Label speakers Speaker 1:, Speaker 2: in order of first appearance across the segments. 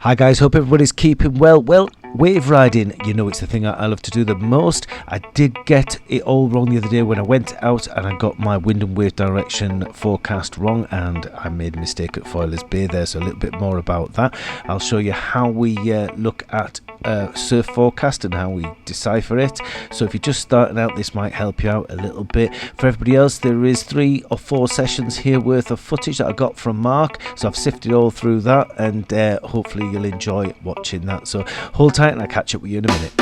Speaker 1: Hi guys, hope everybody's keeping well. Well, wave riding, you know it's the thing I love to do the most. I did get it all wrong the other day when I went out and I got my wind and wave direction forecast wrong and I made a mistake at Foilers Bay there, so a little bit more about that. I'll show you how we look at surf forecast and how we decipher it. So if you're just starting out, this might help you out a little bit. For everybody else, there is 3 or 4 sessions here worth of footage that I got from Mark, so I've sifted all through that and hopefully you'll enjoy watching that. So hold tight and I'll catch up with you in a minute.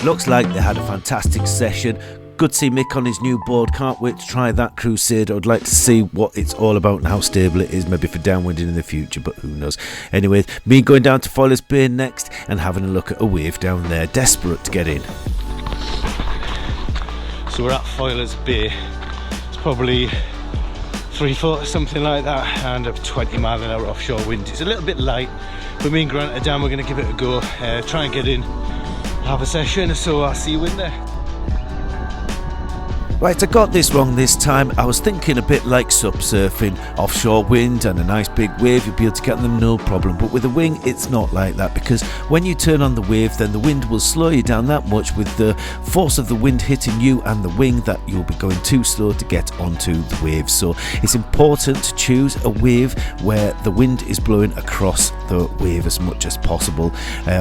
Speaker 1: Looks like they had a fantastic session. Good to see Mick on his new board. Can't wait to try that Crusade. I'd like to see what it's all about and how stable it is, maybe for downwinding in the future, but who knows. Anyway, me going down to Foilers Bay next and having a look at a wave down there. Desperate to get in.
Speaker 2: So we're at Foilers Bay. It's probably 3 foot, something like that, and a 20-mile-an-hour offshore wind. It's a little bit light, but me and Grant are down. We're going to give it a go, try and get in, have a session, so I'll see you in there.
Speaker 1: Right, I got this wrong this time. I was thinking a bit like subsurfing, offshore wind and a nice big wave, you'll be able to get them no problem. But with a wing, it's not like that, because when you turn on the wave, then the wind will slow you down that much with the force of the wind hitting you and the wing, that you'll be going too slow to get onto the wave. So it's important to choose a wave where the wind is blowing across the wave as much as possible,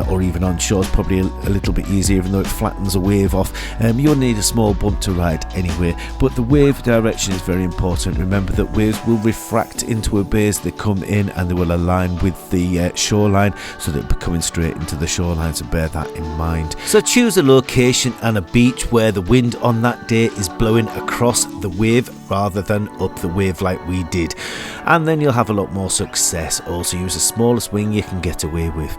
Speaker 1: or even on shore is probably a little bit easier, even though it flattens a wave off. You'll need a small bump to ride anyway, but the wave direction is very important. Remember that waves will refract into a bay as they come in, and they will align with the shoreline, so they'll be coming straight into the shoreline, so bear that in mind. So choose a location and a beach where the wind on that day is blowing across the wave rather than up the wave like we did, and then you'll have a lot more success. Also use the smallest wing you can get away with.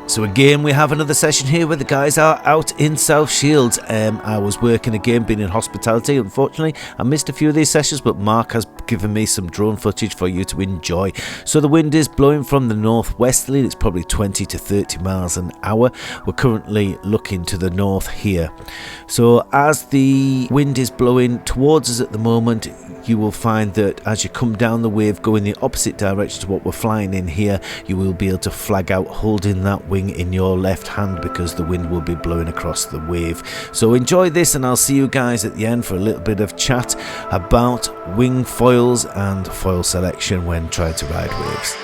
Speaker 1: So again, we have another session here where the guys are out in South Shields. I was working again, being in hospitality. Unfortunately, I missed a few of these sessions, but Mark has given me some drone footage for you to enjoy. So the wind is blowing from the northwesterly. It's probably 20 to 30 miles an hour. We're currently looking to the north here. So as the wind is blowing towards us at the moment, you will find that as you come down the wave going the opposite direction to what we're flying in here, you will be able to flag out holding that wing in your left hand, because the wind will be blowing across the wave. So enjoy this, and I'll see you guys at the end for a little bit of chat about wing foils and foil selection when trying to ride waves.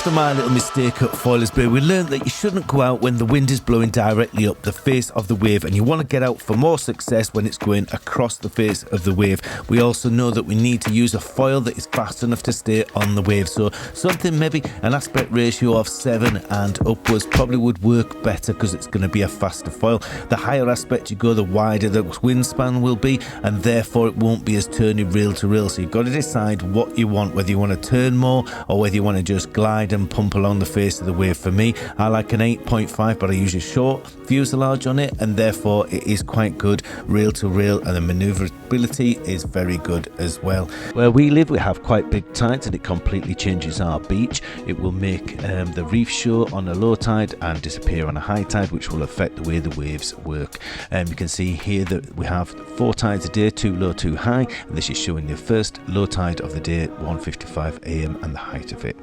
Speaker 1: After my little mistake at Foilers Bay, we learned that you shouldn't go out when the wind is blowing directly up the face of the wave, and you want to get out for more success when it's going across the face of the wave. We also know that we need to use a foil that is fast enough to stay on the wave, so something maybe an aspect ratio of 7 and upwards probably would work better because it's going to be a faster foil. The higher aspect you go, the wider the wingspan will be, and therefore it won't be as turny reel to reel. So you've got to decide what you want, whether you want to turn more or whether you want to just glide and pump along the face of the wave. For me, I like an 8.5, but I use a short fuselage on it, and therefore it is quite good reel to reel, and the manoeuvrability is very good as well. Where we live, we have quite big tides, and it completely changes our beach. It will make the reef show on a low tide and disappear on a high tide, which will affect the way the waves work. You can see here that we have 4 tides a day, 2 low, 2 high, and this is showing the first low tide of the day at 1:55 a.m. and the height of it.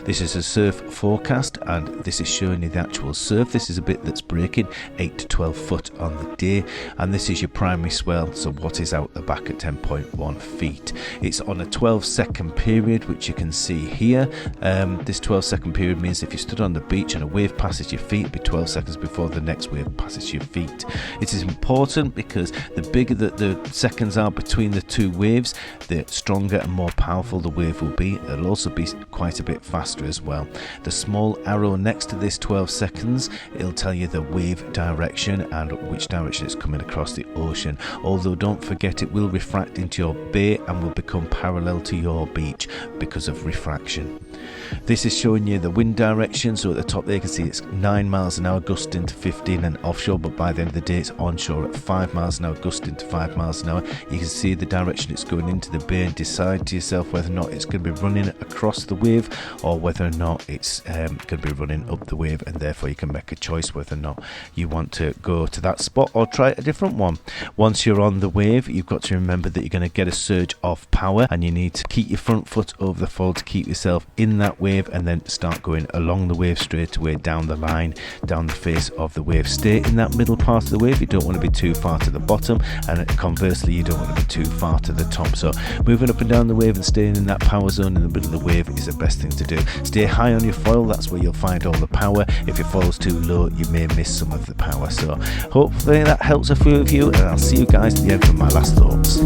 Speaker 1: This is a surf forecast, and this is showing you the actual surf. This is a bit that's breaking 8 to 12 foot on the day, and this is your primary swell, so what is out the back at 10.1 feet. It's on a 12-second period, which you can see here. This 12-second period means if you stood on the beach and a wave passes your feet, it'll be 12 seconds before the next wave passes your feet. It is important because the bigger the seconds are between the two waves, the stronger and more powerful the wave will be. It'll also be quite a bit faster as well. The small arrow next to this 12 seconds, it'll tell you the wave direction and which direction it's coming across the ocean. Although don't forget, it will refract into your bay and will become parallel to your beach because of refraction. This is showing you the wind direction, so at the top there you can see it's 9 miles an hour gusting to 15 and offshore, but by the end of the day it's onshore at 5 miles an hour gusting to 5 miles an hour. You can see the direction it's going into the bay and decide to yourself whether or not it's going to be running across the wave or whether or not it's going to be running up the wave, and therefore you can make a choice whether or not you want to go to that spot or try a different one. Once you're on the wave, you've got to remember that you're going to get a surge of power, and you need to keep your front foot over the fold to keep yourself in that wave, and then start going along the wave straight away down the line, down the face of the wave. Stay in that middle part of the wave. You don't want to be too far to the bottom, and conversely you don't want to be too far to the top. So moving up and down the wave and staying in that power zone in the middle of the wave is the best thing to do. Stay high on your foil, that's where you'll find all the power. If your foil's too low, you may miss some of the power. So hopefully that helps a few of you, and I'll see you guys at the end for my last thoughts.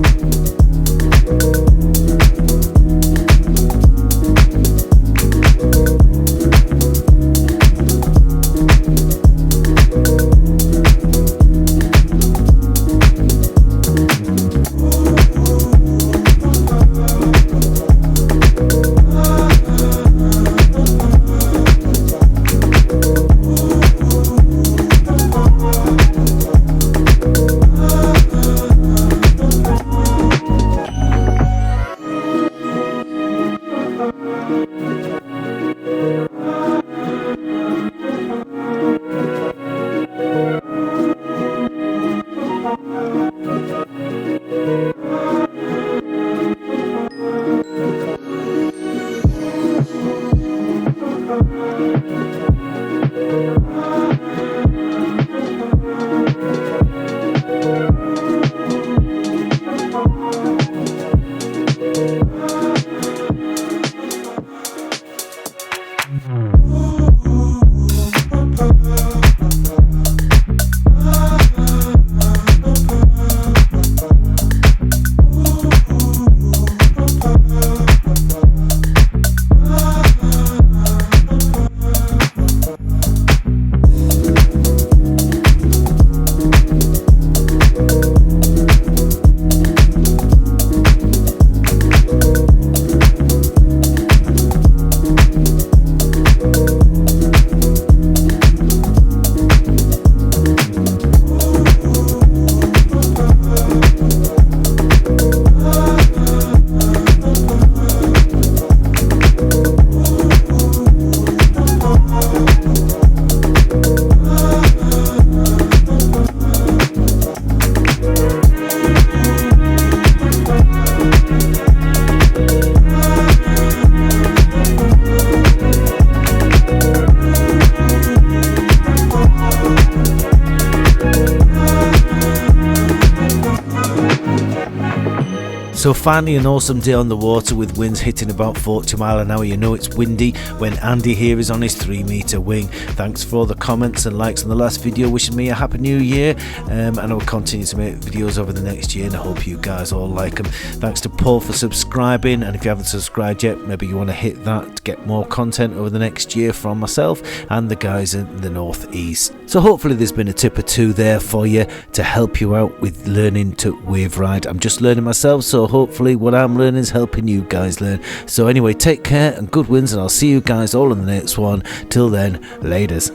Speaker 1: So finally an awesome day on the water with winds hitting about 40 mile an hour. You know it's windy when Andy here is on his 3-meter wing. Thanks for all the comments and likes on the last video wishing me a happy new year, and I will continue to make videos over the next year, and I hope you guys all like them. Thanks to Paul for subscribing, and if you haven't subscribed yet, maybe you want to hit that to get more content over the next year from myself and the guys in the northeast. So hopefully there's been a tip or two there for you to help you out with learning to wave ride. I'm just learning myself, so hopefully what I'm learning is helping you guys learn. So anyway, take care and good winds, and I'll see you guys all in the next one. Till then, laters.